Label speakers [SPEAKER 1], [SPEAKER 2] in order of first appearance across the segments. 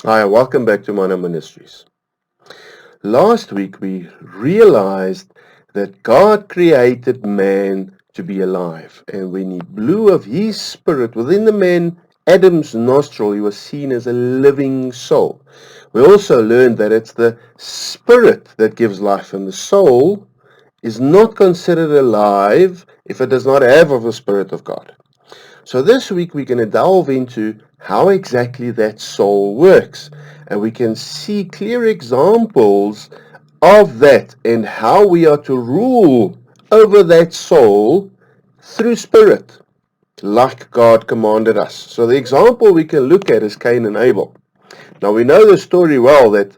[SPEAKER 1] Hi, welcome back to Mana Ministries. Last week we realized that God created man to be alive, and when he blew of his spirit within the man, Adam's nostril, he was seen as a living soul. We also learned that it's the spirit that gives life, and the soul is not considered alive if it does not have of the Spirit of God. So this week we're going to delve into how exactly that soul works. And we can see clear examples of that and how we are to rule over that soul through spirit, like God commanded us. So the example we can look at is Cain and Abel. Now we know the story well that,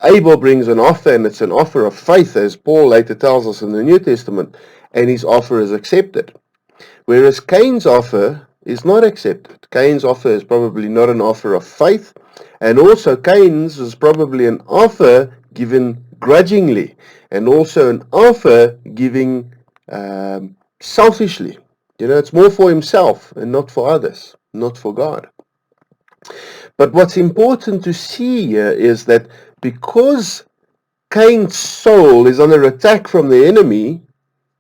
[SPEAKER 1] Abel brings an offer, and it's an offer of faith, as Paul later tells us in the New Testament, and his offer is accepted. Whereas Cain's offer is not accepted. Cain's offer is probably not an offer of faith, and also Cain's is probably an offer given grudgingly, and also an offer given selfishly. It's more for himself and not for others, not for God. But what's important to see here is that because Cain's soul is under attack from the enemy,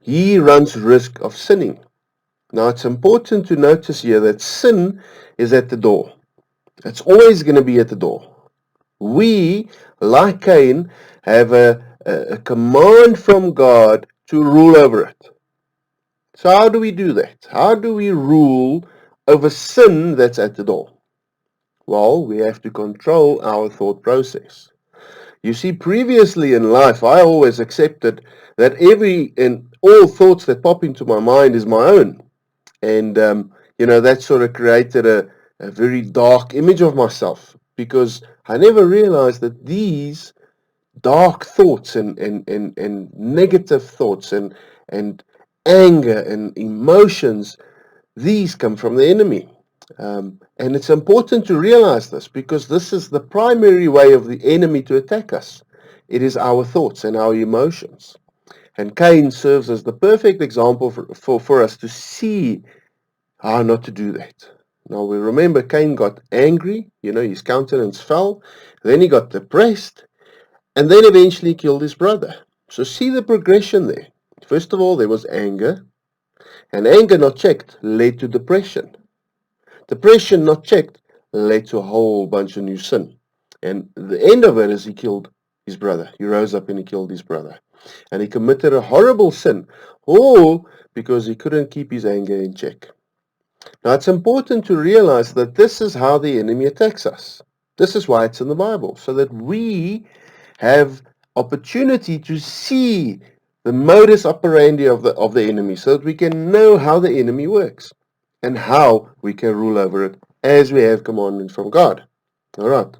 [SPEAKER 1] he runs risk of sinning. Now it's important to notice here that sin is at the door. It's always going to be at the door. We, like Cain, have a command from God to rule over it. So how do we do that? How do we rule over sin that's at the door? Well, we have to control our thought process. You see, previously in life, I always accepted that every and all thoughts that pop into my mind is my own. And, that sort of created a very dark image of myself, because I never realized that these dark thoughts and negative thoughts and anger and emotions, these come from the enemy. And it's important to realize this, because this is the primary way of the enemy to attack us. It is our thoughts and our emotions. And Cain serves as the perfect example for us to see how not to do that. Now we remember Cain got angry, his countenance fell, then he got depressed, and then eventually killed his brother. So see the progression there. First of all, there was anger, and anger not checked led to depression. Depression not checked led to a whole bunch of new sin. And the end of it is he killed his brother. He rose up and he killed his brother. And he committed a horrible sin, all because he couldn't keep his anger in check. Now it's important to realize that this is how the enemy attacks us. This is why it's in the Bible, so that we have opportunity to see the modus operandi of the enemy, so that we can know how the enemy works and how we can rule over it as we have commandments from God. All right.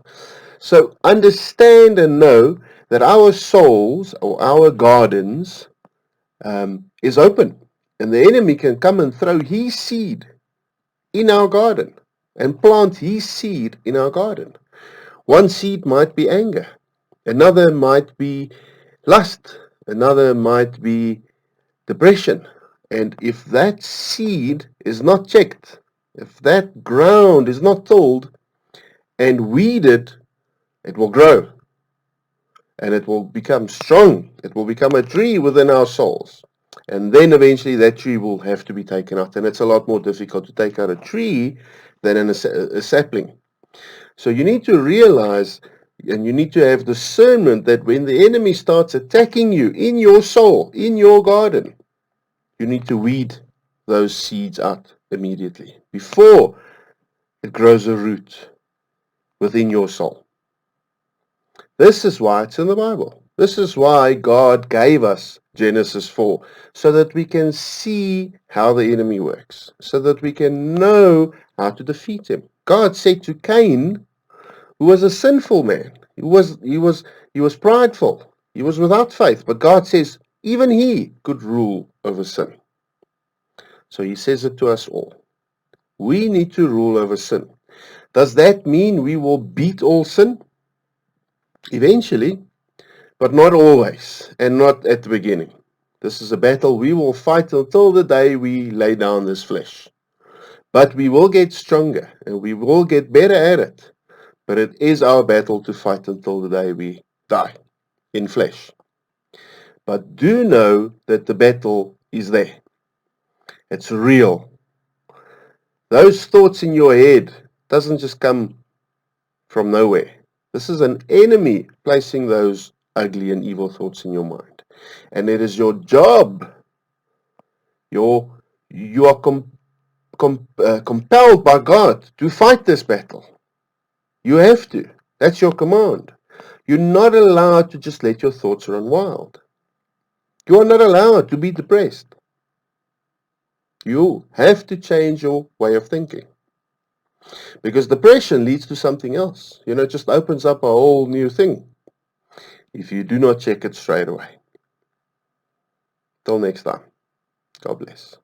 [SPEAKER 1] So understand and know that our souls or our gardens is open, and the enemy can come and throw his seed in our garden and plant his seed in our garden. One seed might be anger, another might be lust, another might be depression. And if that seed is not checked, if that ground is not tilled and weeded, it will grow and it will become strong. It will become a tree within our souls. And then eventually that tree will have to be taken out. And it's a lot more difficult to take out a tree than a sapling. So you need to realize, and you need to have discernment, that when the enemy starts attacking you in your soul, in your garden, you need to weed those seeds out immediately before it grows a root within your soul. This is why it's in the Bible. This is why God gave us Genesis 4, so that we can see how the enemy works, so that we can know how to defeat him. God said to Cain, who was a sinful man, he was prideful, he was without faith, but God says even he could rule over sin. So he says it to us all. We need to rule over sin. Does that mean we will beat all sin? Eventually, but not always, and not at the beginning. This is a battle we will fight until the day we lay down this flesh. But we will get stronger, and we will get better at it But it is our battle to fight until the day we die in flesh. But do know that the battle is there. It's real. Those thoughts in your head doesn't just come from nowhere. This is an enemy placing those ugly and evil thoughts in your mind. And it is your job. You are compelled by God to fight this battle. You have to. That's your command. You're not allowed to just let your thoughts run wild. You are not allowed to be depressed. You have to change your way of thinking. Because depression leads to something else. It just opens up a whole new thing if you do not check it straight away. Till next time. God bless.